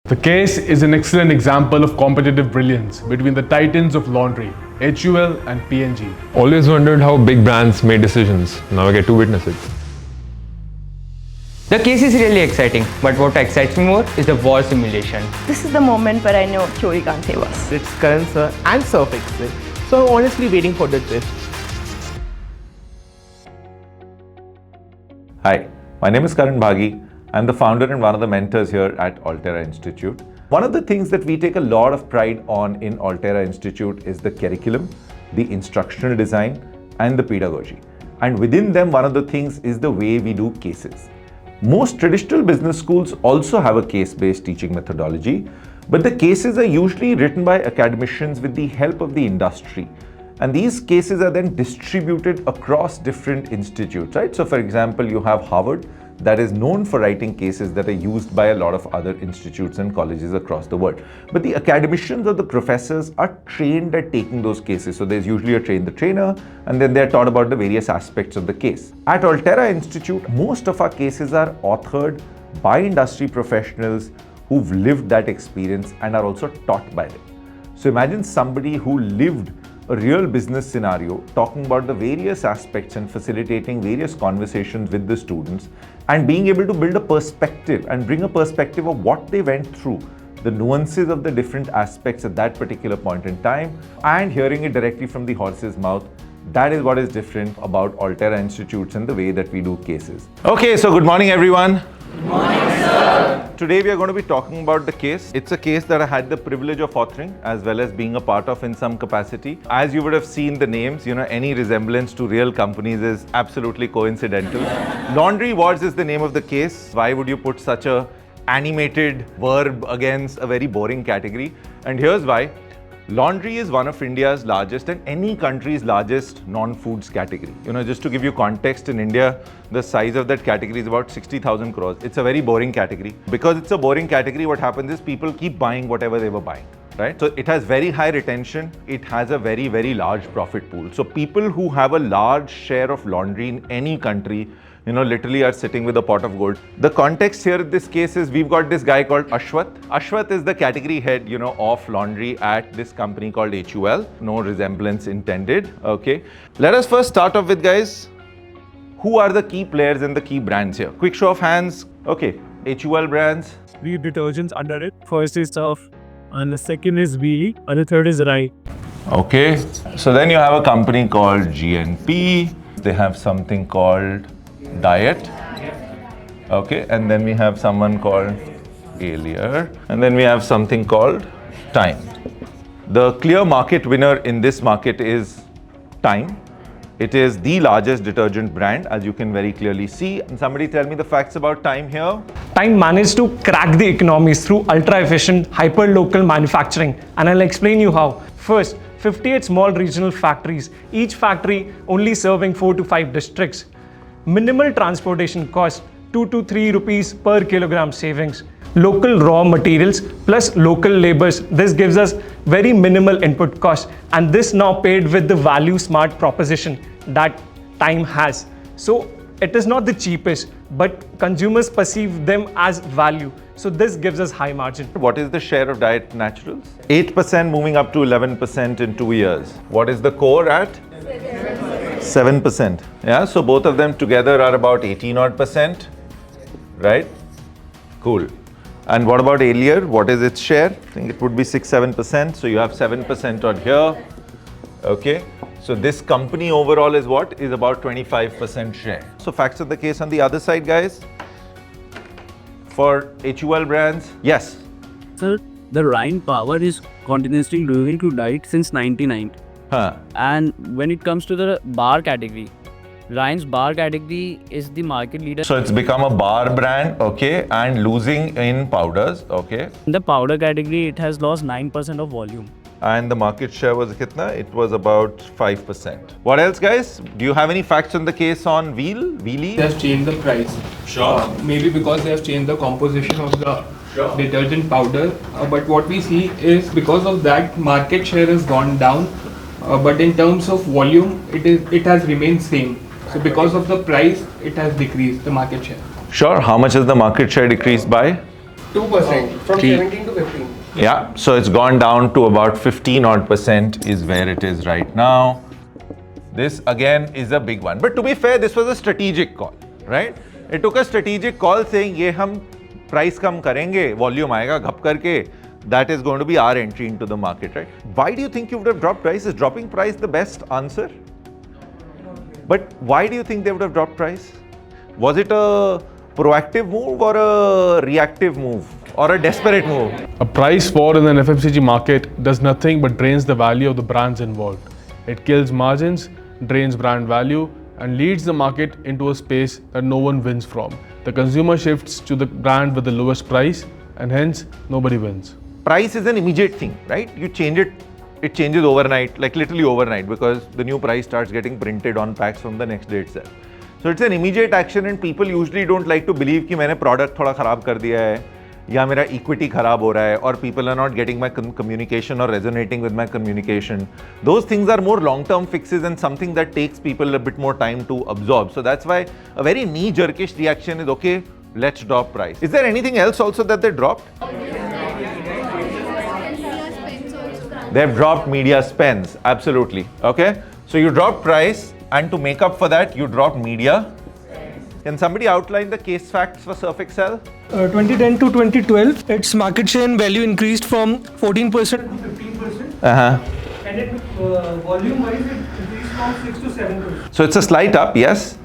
The case is an excellent example of competitive brilliance between the titans of laundry, HUL and P&G. Always wondered how big brands made decisions. Now I get to witness it. The case is really exciting, but what excites me more is the war simulation. This is the moment where I know Chori can't save us. It's Karan sir and Surf Excel. So I'm honestly waiting for the twist. Hi, my name is Karan Bagi. I'm the founder and one of the mentors here at Altera Institute. One of the things that we take a lot of pride on in Altera Institute is the curriculum, the instructional design, and the pedagogy. And within them, one of the things is the way we do cases. Most traditional business schools also have a case-based teaching methodology, but the cases are usually written by academicians with the help of the industry. And these cases are then distributed across different institutes, right? So for example, you have Harvard that is known for writing cases that are used by a lot of other institutes and colleges across the world. But the academicians or the professors are trained at taking those cases. So there's usually a train the trainer, and then they're taught about the various aspects of the case. At Altera Institute, most of our cases are authored by industry professionals who've lived that experience and are also taught by them. So imagine somebody who lived a real business scenario, talking about the various aspects and facilitating various conversations with the students and being able to build a perspective and bring a perspective of what they went through, the nuances of the different aspects at that particular point in time, and hearing it directly from the horse's mouth. That is what is different about Altera Institutes and the way that we do cases. Okay, so good morning everyone. Good morning, sir. Today we are going to be talking about the case. It's a case that I had the privilege of authoring as well as being a part of in some capacity. As you would have seen the names, any resemblance to real companies is absolutely coincidental. Laundry Wars is the name of the case. Why would you put such a animated verb against a very boring category? And here's why. Laundry is one of India's largest and any country's largest non-foods category. Just to give you context, in India, the size of that category is about 60,000 crores. It's a very boring category. Because it's a boring category, what happens is people keep buying whatever they were buying, right? So it has very high retention. It has a very, very large profit pool. So people who have a large share of laundry in any country, literally are sitting with a pot of gold. The context here in this case is we've got this guy called Ashwath. Ashwath is the category head, of laundry at this company called HUL. No resemblance intended, okay? Let us first start off with, guys, who are the key players and the key brands here? Quick show of hands. Okay, HUL brands. Three detergents under it. First is Surf, and the second is VE, and the third is Rai. Okay, so then you have a company called GNP. They have something called Diet, okay, and then we have someone called Alier, and then we have something called Time. The clear market winner in this market is Time. It is the largest detergent brand, as you can very clearly see. And somebody tell me the facts about Time here. Time managed to crack the economies through ultra-efficient, hyper-local manufacturing, and I'll explain you how. First, 58 small regional factories, each factory only serving 4 to 5 districts. Minimal transportation cost, 2 to 3 rupees per kilogram savings. Local raw materials plus local labors. This gives us very minimal input cost, and this now paired with the value smart proposition that Time has. So it is not the cheapest, but consumers perceive them as value. So this gives us high margin. What is the share of Diet Naturals? 8% moving up to 11% in 2 years. What is the core at? 7%. Yeah, so both of them together are about 18%, right? Cool. And what about Alier? What is its share? I think it would be 6-7%. So you have 7% on here. Okay. So this company overall is what? Is about 25% share. So facts of the case on the other side, guys. For HUL brands, yes. Sir, the Rhine power is continuously growing to Diet since 99. And when it comes to the bar category, Rhine's bar category is the market leader. So it's become a bar brand, okay, and losing in powders, okay. In the powder category, it has lost 9% of volume. And the market share was kitna? It was about 5%. What else, guys? Do you have any facts on the case on Wheelie? They have changed the price. Sure. Maybe because they have changed the composition of the detergent powder. But what we see is because of that, market share has gone down. But in terms of volume, it has remained same. So because of the price, it has decreased the market share. Sure. How much has the market share decreased by? 2% from 17 to 15. Yeah, so it's gone down to about 15 odd % is where it is right now. This again is a big one. But to be fair, this was a strategic call, right? It took a strategic call saying, "Ye hum price kam karenge, volume aayega ghap karke." That is going to be our entry into the market, right? Why do you think you would have dropped price? Is dropping price the best answer? But why do you think they would have dropped price? Was it a proactive move or a reactive move or a desperate move? A price war in an FMCG market does nothing but drains the value of the brands involved. It kills margins, drains brand value, and leads the market into a space that no one wins from. The consumer shifts to the brand with the lowest price, and hence nobody wins. Price is an immediate thing, right? You change it, it changes overnight, like literally overnight, because the new price starts getting printed on packs from the next day itself. So it's an immediate action, and people usually don't like to believe कि मैंने product थोड़ा खराब कर दिया है या मेरा equity खराब हो रहा है, or people are not getting my communication or resonating with my communication. Those things are more long-term fixes and something that takes people a bit more time to absorb. So that's why a very knee-jerkish reaction is, okay, let's drop price. Is there anything else also that they dropped? They've dropped media spends, absolutely. Okay, so you dropped price, and to make up for that, you dropped media. Can somebody outline the case facts for Surf Excel? 2010 to 2012, its market share and value increased from 14% to 15%. And it, volume-wise, it increased from 6 to 7%. So it's a slight up, yes.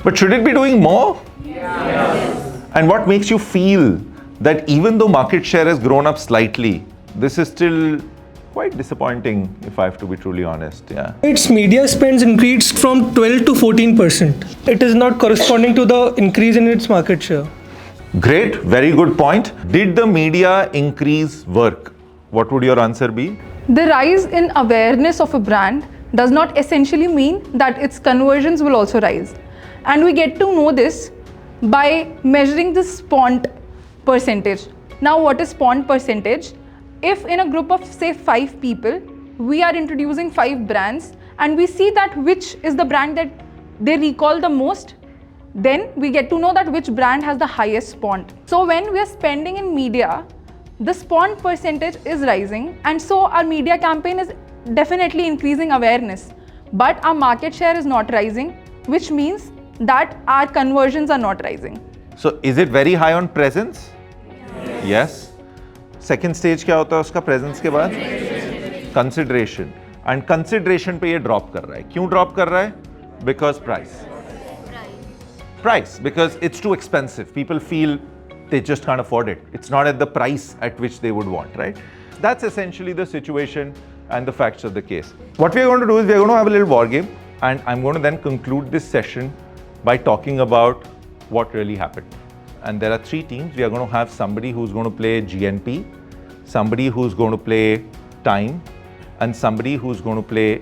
But should it be doing more? Yes. And what makes you feel that even though market share has grown up slightly, this is still quite disappointing, if I have to be truly honest, yeah. Its media spends increased from 12 to 14%. It is not corresponding to the increase in its market share. Great, very good point. Did the media increase work? What would your answer be? The rise in awareness of a brand does not essentially mean that its conversions will also rise. And we get to know this by measuring the spont percentage. Now, what is spont percentage? If in a group of say 5 people, we are introducing 5 brands and we see that which is the brand that they recall the most, then we get to know that which brand has the highest spont. So when we are spending in media, the spont percentage is rising, and so our media campaign is definitely increasing awareness. But our market share is not rising, which means that our conversions are not rising. So is it very high on presence? Yes. Second stage क्या होता है उसका presence के बाद? Consideration. And consideration पे ये drop कर रहा है. क्यों drop कर रहा है? Because price. Price, because it's too expensive. People feel they just can't afford it. It's not at the price at which they would want, right? That's essentially the situation and the facts of the case. What we are going to do is we are going to have a little war game, and I'm going to then conclude this session by talking about what really happened. And there are 3 teams. We are going to have somebody who's going to play GNP, somebody who's going to play time, and somebody who's going to play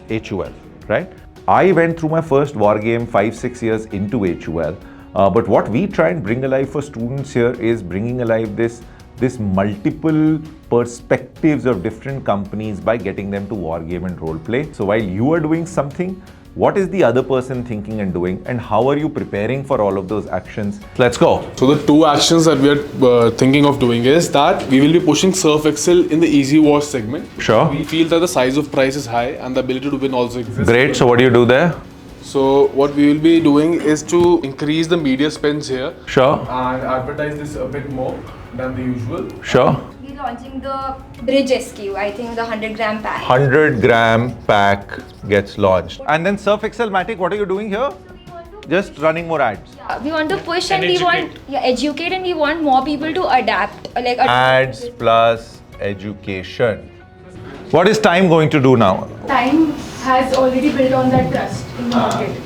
HUL, right? I went through my first war game 5-6 years into HUL, but what we try and bring alive for students here is bringing alive this multiple perspectives of different companies by getting them to war game and role play. So while you are doing something, what is the other person thinking and doing, and how are you preparing for all of those actions? Let's go. So the 2 actions that we are thinking of doing is that we will be pushing Surf Excel in the easy wash segment. Sure. We feel that the size of price is high and the ability to win also exists. Great. So what do you do there? So what we will be doing is to increase the media spends here. Sure. And advertise this a bit more than the usual. Sure. We're launching the Bridge SKU, I think the 100-gram pack. 100-gram pack gets launched. And then Surf Excel Matic, what are you doing here? Just running more ads. Yeah, we want to push and we want educate, and we want more people to adapt. Ads plus education. What is time going to do now? Time has already built on that trust in the market.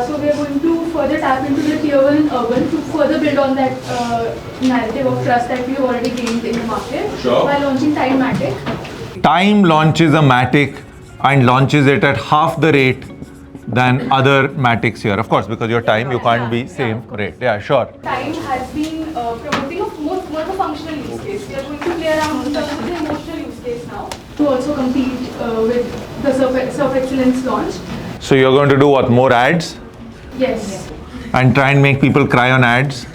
So we are going to further tap into the tier 1 and urban to further build on that narrative of trust that we have already gained in the market. Sure. By launching Time Matic. Time launches a Matic and launches it at half the rate than other Matics here. Of course, because your time, you can't be same rate. Yeah, sure. Time has been promoting more of a functional use case. We are going to play around with the emotional use case now to also compete with the Surf Excellence launch. So you're going to do what, more ads? Yes. And try and make people cry on ads?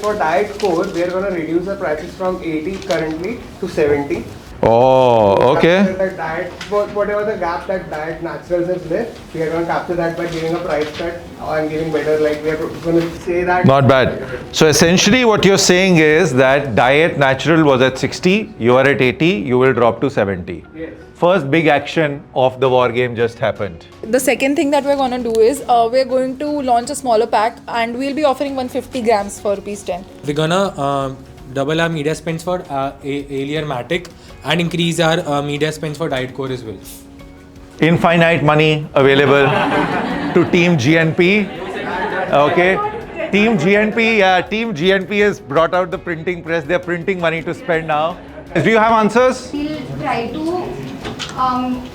for diet core, we are going to reduce the prices from 80 currently to 70. Oh, okay. The diet, whatever the gap that diet naturals is left, we are going to capture that by giving a price cut and giving better, like we are going to say that. Not bad. So essentially what you're saying is that diet natural was at 60, you are at 80, you will drop to 70. Yes. First big action of the war game just happened. The second thing that we're going to do is we're going to launch a smaller pack and we'll be offering 150 grams for ₹10. We're gonna double our media spends for Alien Matic and increase our media spends for Diet Core as well. Infinite money available to Team GNP. Okay. Team GNP has brought out the printing press. They're printing money to spend now. Do you have answers? We'll try to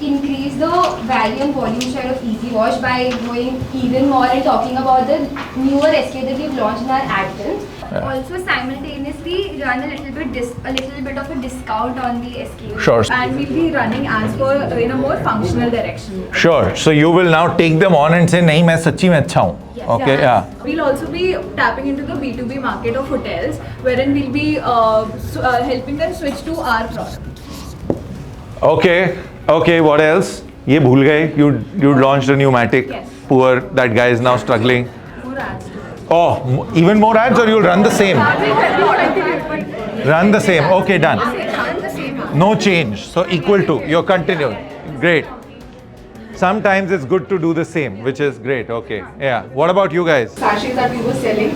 increase the value and volume share of Easy Wash by going even more and talking about the newer SKU that we've launched in our ad films. Also simultaneously run a little bit of a discount on the SKU. Sure. And we'll be running ads for in a more functional direction. Sure. So you will now take them on and say, "Nahi, main sachi mein acha hu." Okay. Yeah. We'll also be tapping into the B2B market of hotels, wherein we'll be helping them switch to our product. Okay. Okay. What else? Ye bhul gaye. You launched a new Matic. Yes. Poor that guy is now struggling. More ads. Oh, even more ads, or you'll run the same? Run the same. Okay, done. No change. So equal to. You're continuing. Great. Sometimes it's good to do the same, which is great. Okay. Yeah. What about you guys? Sachets that we were selling,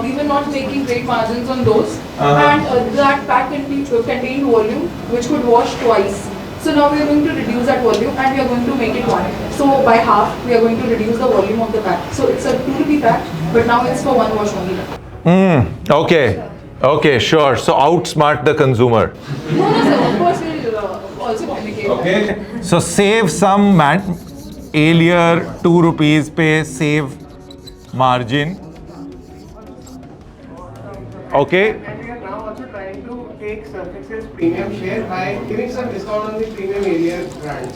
we were not making great margins on those, Uh-huh. and that pack contained volume which could wash twice. So now we are going to reduce that volume and we are going to make it 1. So by half we are going to reduce the volume of the pack. So it's a 2 rupee pack, but now it's for 1 wash only. Okay. Okay, sure. So outsmart the consumer. No, sir. Of course we'll also communicate. Okay. So save some earlier 2 rupees pay save margin. Okay. And we are now also trying to take Surfex's premium share by giving some discount on the premium area brands.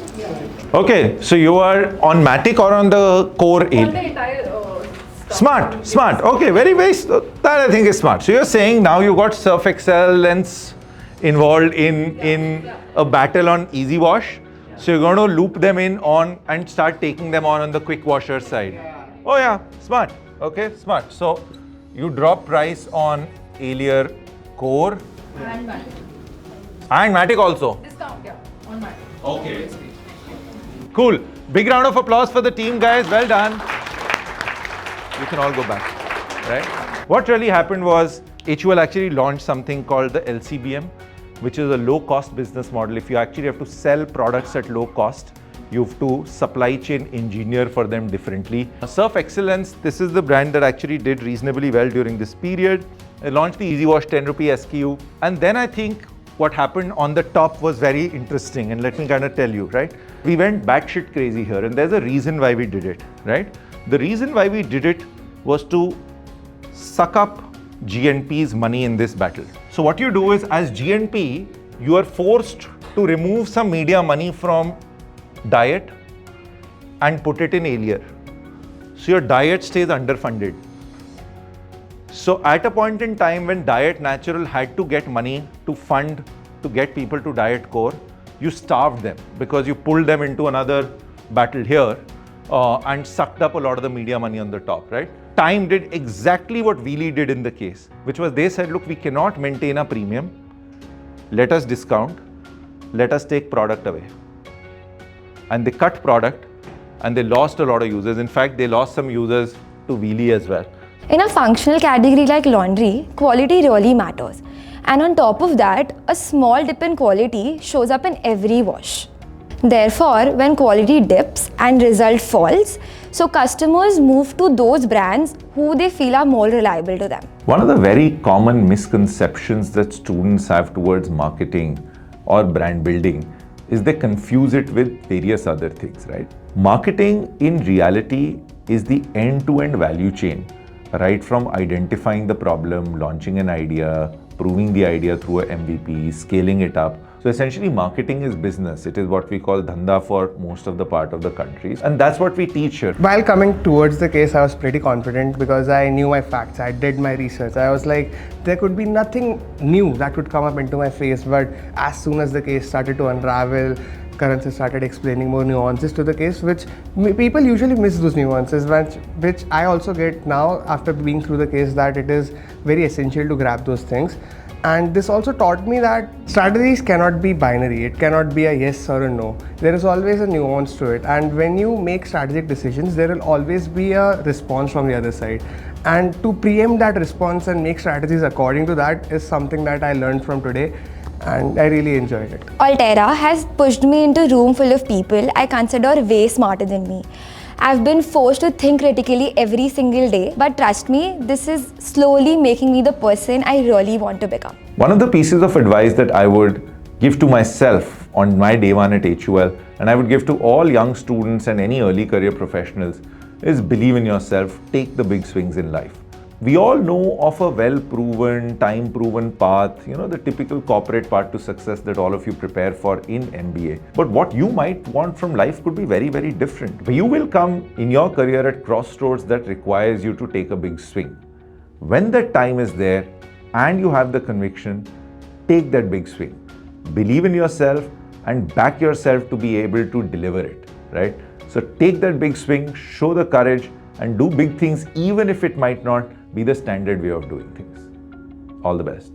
Okay. So you are on Matic or on the core On the entire Smart. Okay, very, that I think is smart. So you're saying now you got Surf Excellence involved in a battle on Easy Wash. So you're going to loop them in on and start taking them on the quick washer side. Oh yeah, smart. Okay, smart. So you drop price on Alien Core and Matic. and Matic also. Discount, yeah, on Matic. Okay. Cool. Big round of applause for the team, guys. Well done. You can all go back, right? What really happened was HUL actually launched something called the LCBM, which is a low-cost business model. If you actually have to sell products at low cost, you have to supply chain engineer for them differently. Surf Excellence, this is the brand that actually did reasonably well during this period. They launched the Easy Wash 10 rupee SKU. And then I think what happened on the top was very interesting. And let me kind of tell you, right? We went batshit crazy here. And there's a reason why we did it, right? The reason why we did it was to suck up GNP's money in this battle. So what you do is, as GNP, you are forced to remove some media money from diet and put it in Alien. So your diet stays underfunded. So at a point in time when Diet Natural had to get money to fund to get people to Diet Core, you starved them because you pulled them into another battle here and sucked up a lot of the media money on the top, right? Time did exactly what Wheelie did in the case, which was they said, look, we cannot maintain a premium. Let us discount. Let us take product away. And they cut product and they lost a lot of users. In fact, they lost some users to Wheelie as well. In a functional category like laundry, quality really matters. And on top of that, a small dip in quality shows up in every wash. Therefore, when quality dips and result falls, so customers move to those brands who they feel are more reliable to them. One of the very common misconceptions that students have towards marketing or brand building is they confuse it with various other things, right? Marketing in reality is the end-to-end value chain, right from identifying the problem, launching an idea, proving the idea through a MVP, scaling it up, So essentially marketing is business. It is what we call dhanda for most of the part of the countries. And that's what we teach here. While coming towards the case, I was pretty confident because I knew my facts. I did my research. I was like, there could be nothing new that could come up into my face. But as soon as the case started to unravel, Karan started explaining more nuances to the case, which people usually miss those nuances, which I also get now after being through the case, that it is very essential to grab those things. And this also taught me that strategies cannot be binary. It cannot be a yes or a no. There is always a nuance to it. And when you make strategic decisions, there will always be a response from the other side. And to preempt that response and make strategies according to that is something that I learned from today. And I really enjoyed it. Altera has pushed me into a room full of people I consider way smarter than me. I've been forced to think critically every single day, but trust me, this is slowly making me the person I really want to become. One of the pieces of advice that I would give to myself on my day one at HUL, and I would give to all young students and any early career professionals, is believe in yourself, take the big swings in life. We all know of a well-proven, time-proven path, the typical corporate path to success that all of you prepare for in MBA. But what you might want from life could be very, very different. You will come in your career at crossroads that requires you to take a big swing. When that time is there and you have the conviction, take that big swing. Believe in yourself and back yourself to be able to deliver it, right? So take that big swing, show the courage, and do big things even if it might not be the standard way of doing things. All the best.